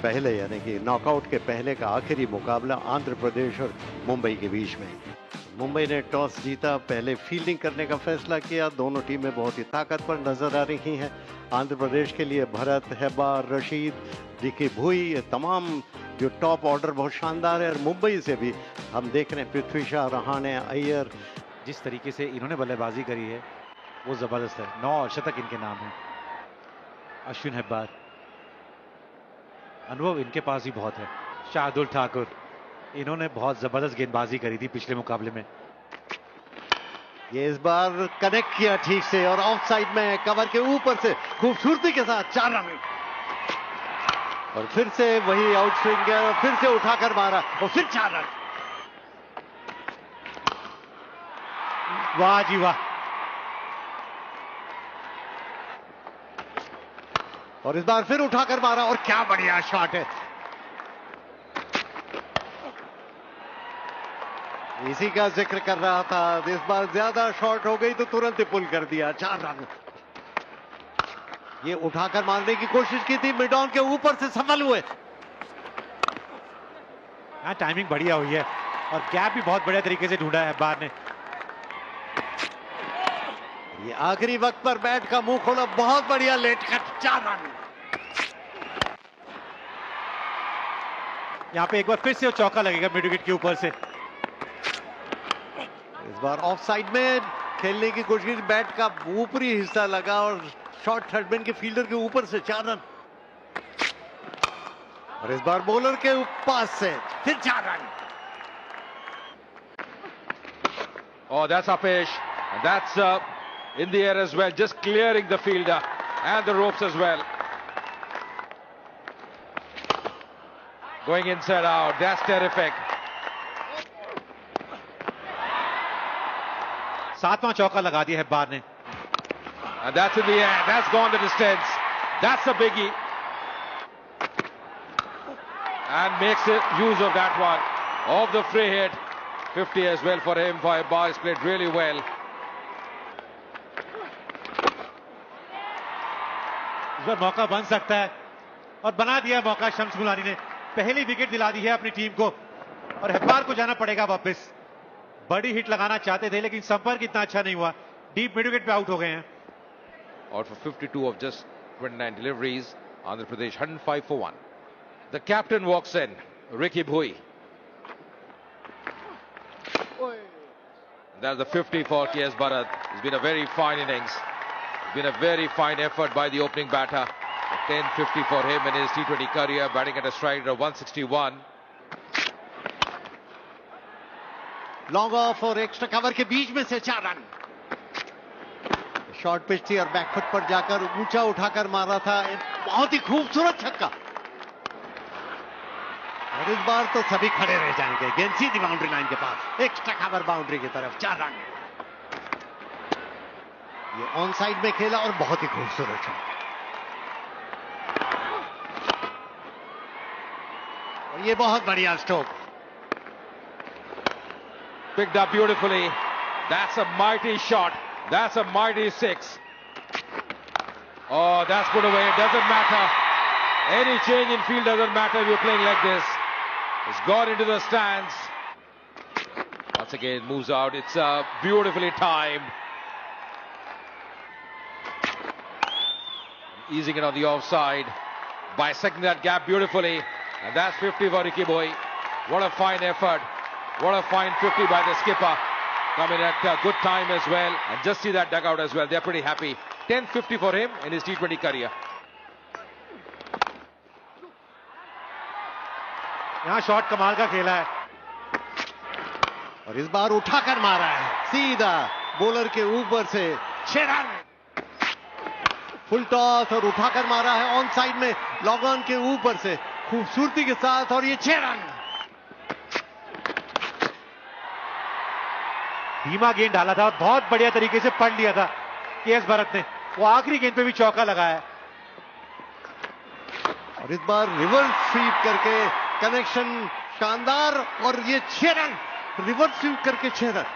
पहले यानी कि नॉकआउट के पहले का आखिरी मुकाबला आंध्र प्रदेश और मुंबई के बीच में। मुंबई ने टॉस जीता, पहले फील्डिंग करने का फैसला किया। दोनों टीमें बहुत ही ताकतवर नजर आ रही हैं। आंध्र प्रदेश के लिए भरत, हेब्बार, रशीद, रिकी भुई, ये तमाम जो टॉप ऑर्डर बहुत शानदार है। और मुंबई से भी हम देख रहे हैं पृथ्वी शा, रहाणे, अय्यर। जिस तरीके से इन्होंने बल्लेबाजी करी है वो जबरदस्त है। 9 शतक इनके नाम है। अश्विन हेब्बार, अनुभव इनके पास ही बहुत है। शार्दुल ठाकुर, इन्होंने बहुत जबरदस्त गेंदबाजी करी थी पिछले मुकाबले में। ये इस बार कनेक्ट किया ठीक से और ऑफ साइड में कवर के ऊपर से खूबसूरती के साथ 4 रन। और फिर से वही आउट स्विंग है और फिर से उठाकर मारा और फिर 4 रन। वाह जी वाह। और इस बार फिर उठाकर मारा और क्या बढ़िया शॉट है। इसी का जिक्र कर रहा था, इस बार ज्यादा शॉट हो गई तो तुरंत ही पुल कर दिया। 4 रन। ये उठाकर मारने की कोशिश की थी, मिड ऑन के ऊपर से सफल हुए। टाइमिंग बढ़िया हुई है और गैप भी बहुत बढ़िया तरीके से ढूंढा है हेब्बार ने। ये आखिरी वक्त पर बैट का मुंह खोला, बहुत बढ़िया लेट कट। 4 रन। यहां पे एक बार फिर से वो चौका लगेगा मिड विकेट के ऊपर से। इस बार ऑफ साइड में खेलने की कोशिश, बैट का ऊपरी हिस्सा लगा और शॉट थर्डमैन के फील्डर के ऊपर से 4 रन। और इस बार बॉलर के पास से फिर 4 run. Oh, that's Apesh. And that's in the air as well, just clearing the fielder and the ropes as well. Going inside out, that's terrific. 7वां चौका लगा दिया हेब्बार ने। And that's in the air, that's gone the distance. That's a biggie. And makes use of that one, of the free hit. 50 as well for him. Hebbbar has played really well. इस बार मौका बन सकता है और बना दिया मौका। शम्स मुलानी ने पहली विकेट दिला दी है अपनी टीम को और हेब्बार को जाना पड़ेगा वापस। बड़ी हिट लगाना चाहते थे लेकिन संपर्क इतना अच्छा नहीं हुआ। डीप मिड विकेट पे आउट हो गए हैं। Out for 52 of just 29 deliveries. Andhra Pradesh 105 for 1. The captain walks in, Ricky Bhui. That's the 50 for K.S. Bharat. It's been a very fine innings. It's been a very fine effort by the opening batter. 10-50 for him in his T20 career, batting at a strike rate of 161. Long off और extra cover के बीच में से 4 run. Short pitch थी और back foot पर जाकर ऊंचा उठाकर मारा था। बहुत ही खूबसूरत छक्का। और इस बार तो सभी खड़े रह जाएंगे। गेंद सीधी बाउंड्री लाइन के पास, एक्स्ट्रा कवर बाउंड्री की तरफ। 4 रन। ये ऑन साइड में खेला और बहुत ही खूबसूरत शॉट। और ये बहुत बढ़िया stroke. Picked up beautifully. That's a mighty shot. That's a mighty 6. Oh, that's put away. It doesn't matter. Any change in field doesn't matter if you're playing like this. It's gone into the stands. Once again, moves out. It's beautifully timed. Easing it on the offside. Bisecting that gap beautifully. And that's 50 for Ricky Bhui. What a fine effort. What a fine 50 by the skipper. Coming at a good time as well. And just see that dugout as well. They're pretty happy. 10-50 for him in his T20 career. यहां shot कमाल का खेला है और इस बार उठाकर मारा है सीधा बॉलर के ऊपर से। 6 रन। फुल टॉस और उठाकर मारा है ऑन साइड में लॉन्ग ऑन के ऊपर से खूबसूरती के साथ और ये 6 रन। धीमा गेंद डाला था और बहुत बढ़िया तरीके से पढ़ लिया था के.एस. भरत ने। वो आखिरी गेंद पे भी चौका लगाया। और इस बार रिवर्स स्वीप करके कनेक्शन शानदार और ये 6 रन। रिवर्स स्वीप करके 6 रन।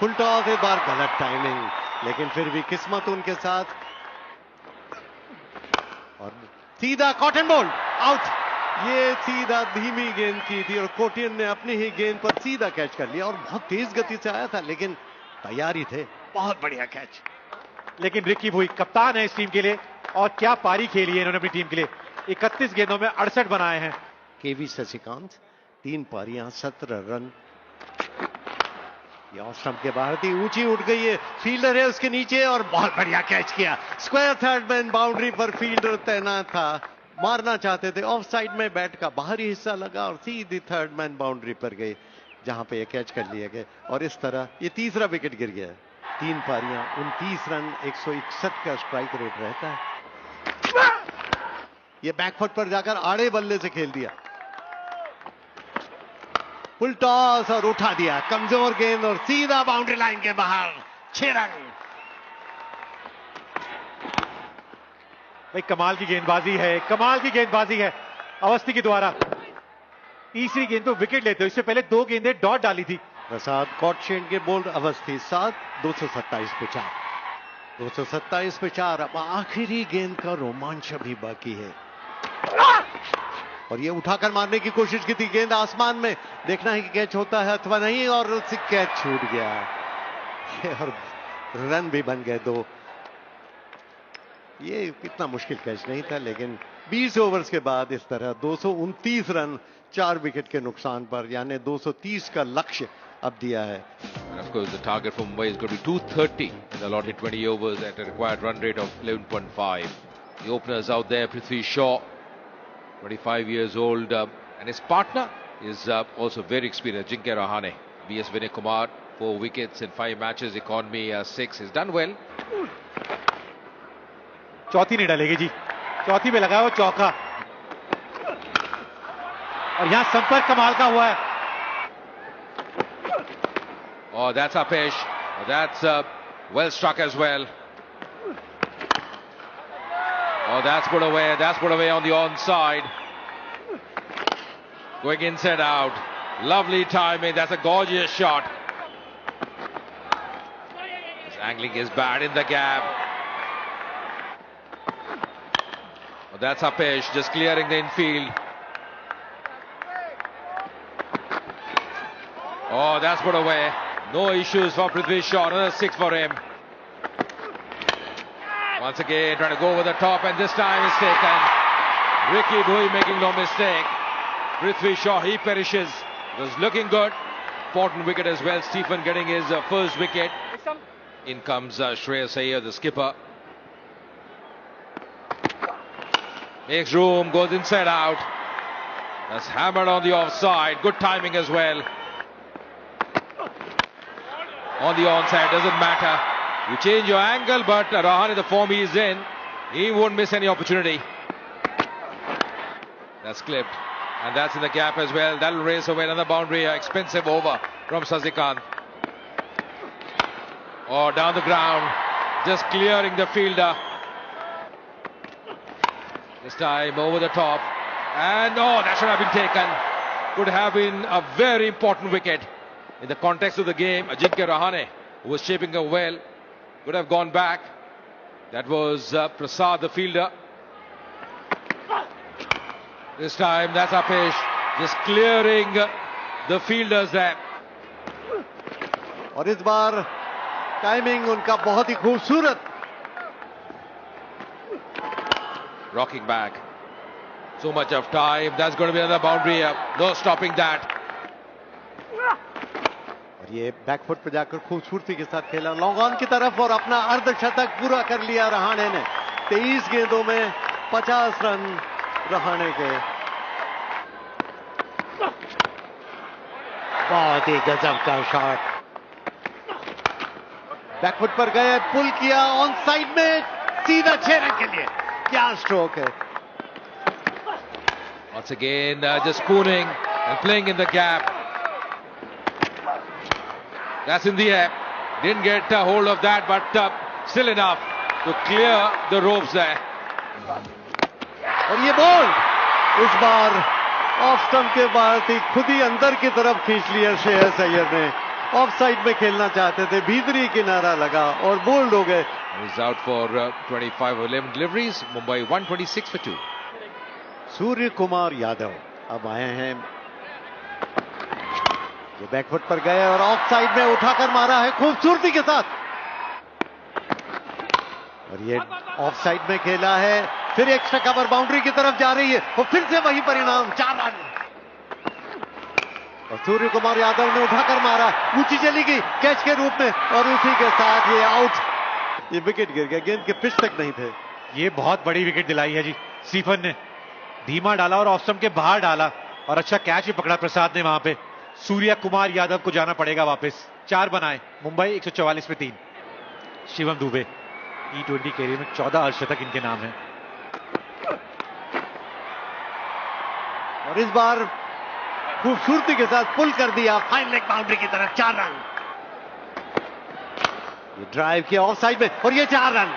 फुल टॉस एक बार गलत टाइमिंग, लेकिन फिर भी किस्मत उनके साथ। और सीधा कॉटन बॉल आउट। ये सीधा धीमी गेंद की थी और कोटियन ने अपनी ही गेंद पर सीधा कैच कर लिया और बहुत तेज गति से आया था, लेकिन तैयारी थे। बहुत बढ़िया कैच। लेकिन रिकी भुई कप्तान है इस टीम के लिए और क्या पारी खेली है इन्होंने अपनी टीम के लिए। 31 गेंदों में 68 बनाए हैं। केवी शशिकांत 3 पारियां 17 रन। ये ऑफ स्टंप के बाहर थी, ऊंची उठ गई है, फील्डर है उसके नीचे और बहुत बढ़िया कैच किया। स्क्वायर थर्ड मैन बाउंड्री पर फील्डर तैनात था, मारना चाहते थे, ऑफ साइड में बैट का बाहरी हिस्सा लगा और सीधी थर्ड मैन बाउंड्री पर गई, जहां पे ये कैच कर लिया गया और इस तरह ये तीसरा विकेट गिर गया। 3 पारियां 29 रन 161 का स्ट्राइक रेट रहता है। ये बैकफुट पर जाकर आड़े बल्ले से खेल दिया, फुल टॉस और उठा दिया, कमजोर गेंद और सीधा बाउंड्री लाइन के बाहर। 6 रन। भाई कमाल की गेंदबाजी है, कमाल की गेंदबाजी है अवस्थी के द्वारा। तीसरी गेंद तो विकेट लेते, इससे पहले 2 गेंदें डॉट डाली थी। प्रसाद कॉटशेन के बोल्ड अवस्थी 7, 227 पे 4, 227 पे 4। अब आखिरी गेंद का रोमांच अभी बाकी है और ये उठाकर मारने की कोशिश की थी, गेंद आसमान में, देखना है कि कैच होता है अथवा नहीं, और उससे कैच छूट गया और रन भी बन गए 2। ये इतना मुश्किल कैच नहीं था, लेकिन 20 ओवर्स के बाद इस तरह 229 रन 4 विकेट के नुकसान पर, यानी 230 का लक्ष्य अब दिया है। And of course, the target for Mumbai is going to be 230 in the allotted 20 overs at a required run rate of 11.5. The openers out there, Prithvi Shaw, 25 years old, and his partner is also very experienced, Ajinkya Rahane. B.S. Vinay Kumar, 4 wickets in 5 matches, economy 6. He's done well. चौथी नहीं डालेगी जी, चौथी में लगा वो चौका और यहां संपर्क कमाल का हुआ है। Oh, that's Apesh. That's well struck as well. Oh, that's put away. That's put away on the onside. Going inside out. Lovely timing. That's a gorgeous shot. His angling is bad in the gap. Oh, that's Apesh just clearing the infield. Oh, that's put away. No issues for Prithvi Shaw. Another 6 for him. Once again, trying to go over the top, and this time is taken. Ricky Bhui making no mistake. Prithvi Shaw, he perishes. It was looking good. Important wicket as well. Stephen getting his first wicket. In comes Shreyas Iyer, the skipper. Makes room, goes inside out. That's hammered on the offside. Good timing as well. On the onside, doesn't matter. You change your angle, but Rahane, the form he is in, he won't miss any opportunity. That's clipped, and that's in the gap as well. That'll race away another boundary. Expensive over from Sasikanth. Oh, down the ground, just clearing the fielder. This time over the top, and oh, that should have been taken. Could have been a very important wicket. In the context of the game, Ajinkya Rahane, who was shaping up well, could have gone back. That was Prasad, the fielder. This time, that's Apesh, just clearing the fielders there. और इस बार timing उनका बहुत ही खूबसूरत। Rocking back. So much of time. That's going to be another boundary. No stopping that. ये back foot पे जाकर खूबसूरती के साथ खेला लॉन्ग ऑन की तरफ और अपना अर्धशतक पूरा कर लिया रहाणे ने। 23 गेंदों में 50 रन रहाणे के। बहुत ही गजब का शॉट, बैकफुट पर गए, पुल किया, ऑन साइड में सीधा 6 रन के लिए। क्या स्ट्रोक है। Once again, just spooning and playing in the gap. That's in the air. Didn't get a hold of that, but still enough to clear the ropes there. और ये ball इस बार off stump के बाहर थी, खुद ही अंदर की तरफ खींच लिया श्रेयस अय्यर ने। ऑफ साइड में खेलना चाहते थे, भीतरी किनारा लगा और बोल्ड हो गए। He's out for 25 of 11 deliveries. Mumbai 126 for 2. Surya Kumar Yadav अब आए हैं, ये बैकफुट पर गए और ऑफ साइड में उठाकर मारा है खूबसूरती के साथ, और ये ऑफ साइड में खेला है, फिर एक्स्ट्रा कवर बाउंड्री की तरफ जा रही है और फिर से वही परिणाम, 4 रन। और सूर्य कुमार यादव ने उठाकर मारा, ऊंची चली गई कैच के रूप में और उसी के साथ ये आउट। ये विकेट गिर गया, गेंद के पिच तक नहीं थे। ये बहुत बड़ी विकेट दिलाई है जी स्टीफन ने, धीमा डाला और ऑफ स्टंप के बाहर डाला और अच्छा कैच भी पकड़ा प्रसाद ने वहां पे। सूर्य कुमार यादव को जाना पड़ेगा वापस। 4 बनाए मुंबई 144 पे 3। शिवम दुबे T20 कैरियर में 14 अर्धशतक इनके नाम है। और इस बार खूबसूरती के साथ पुल कर दिया फाइन लेग बाउंड्री की तरफ, 4 रन। ये ड्राइव किया ऑफ साइड में और ये 4 रन।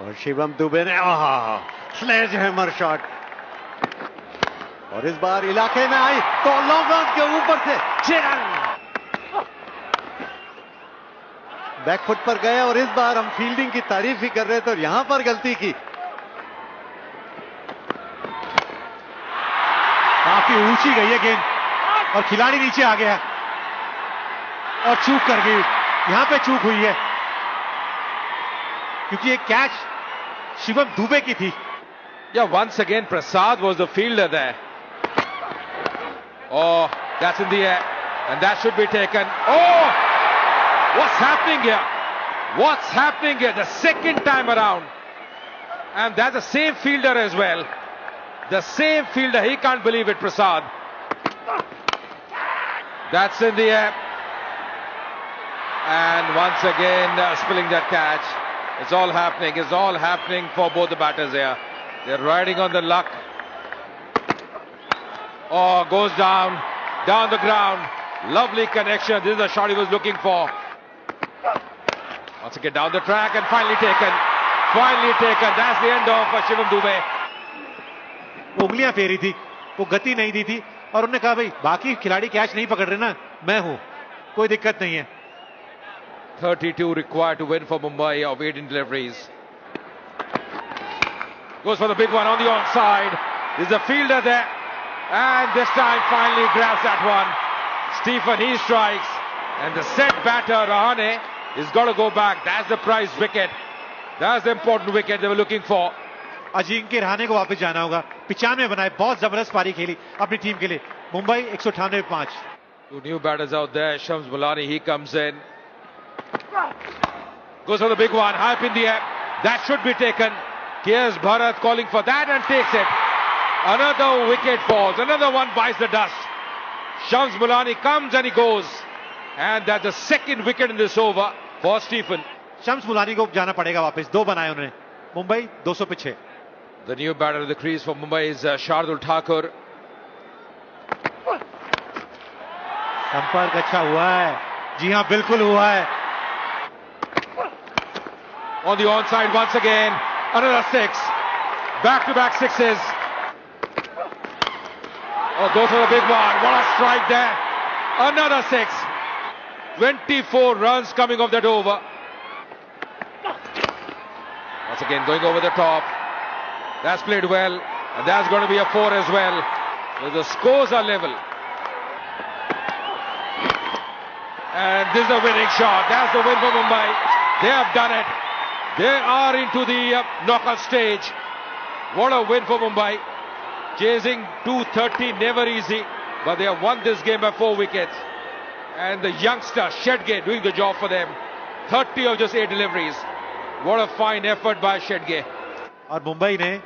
और शिवम दुबे ने स्लेज हैमर शॉट, और इस बार इलाके में आई तो लॉन्ग ऑन के ऊपर से 6 रन। बैकफुट पर गए और इस बार हम फील्डिंग की तारीफ ही कर रहे थे और यहां पर गलती की। काफी ऊंची गई है गेंद और खिलाड़ी नीचे आ गया और चूक कर गई। यहां पे चूक हुई है क्योंकि ये कैच शिवम दुबे की थी। Yeah, once again Prasad was the fielder there. Oh, that's in the air and that should be taken. Oh, what's happening here? What's happening here? The second time around, and that's the same fielder as well. The same fielder, he can't believe it, Prasad. That's in the air. And once again, spilling that catch. It's all happening. It's all happening for both the batters here. They're riding on the luck. Oh, goes down the ground. Lovely connection. This is the shot he was looking for. Once again, down the track and finally taken. Finally taken. That's the end of Shivam Dube. उंगलियां फेरी थी, वो गति नहीं दी थी और उन्होंने कहा भाई बाकी खिलाड़ी कैच नहीं पकड़ रहे ना, मैं हूं, कोई दिक्कत नहीं है। 32 required to win for Mumbai of 18 deliveries. Goes for the big one on the onside. There's a fielder there and this time finally grabs that one. Stephen, he strikes and the set batter Rahane is got to go back. That's the prize wicket. That's the important wicket they were looking for. Ajinkya Rahane को वापस जाना होगा। 95 बनाए, बहुत जबरदस्त पारी खेली अपनी टीम के लिए। मुंबई 198 पे 5। Two new batters out there. Shams Mulani, he comes in. Goes for the big one, high up in the air. That should be taken. Here's Bharat calling for that and takes it. Another wicket falls. Another one bites the dust. Shams Mulani comes and he goes. And that's the second wicket in this over for Stephen. Shams Mulani को जाना पड़ेगा वापस। 2 बनाए उन्होंने। मुंबई 200 पे 6। The new batter of the crease for Mumbai is Shardul Thakur. संपर्क अच्छा हुआ है। जी हां, बिल्कुल हुआ है। On the onside once again. Another 6. Back-to-back 6s. Oh, go for the big one. What a strike there. Another 6. 24 runs coming off that over. Once again going over the top. That's played well. And that's going to be a 4 as well. So the scores are level. And this is a winning shot. That's the win for Mumbai. They have done it. They are into the knockout stage. What a win for Mumbai. Chasing 230, never easy. But they have won this game by 4 wickets. And the youngster, Shedge, doing the job for them. 30 of just 8 deliveries. What a fine effort by Shedge. और मुंबई ने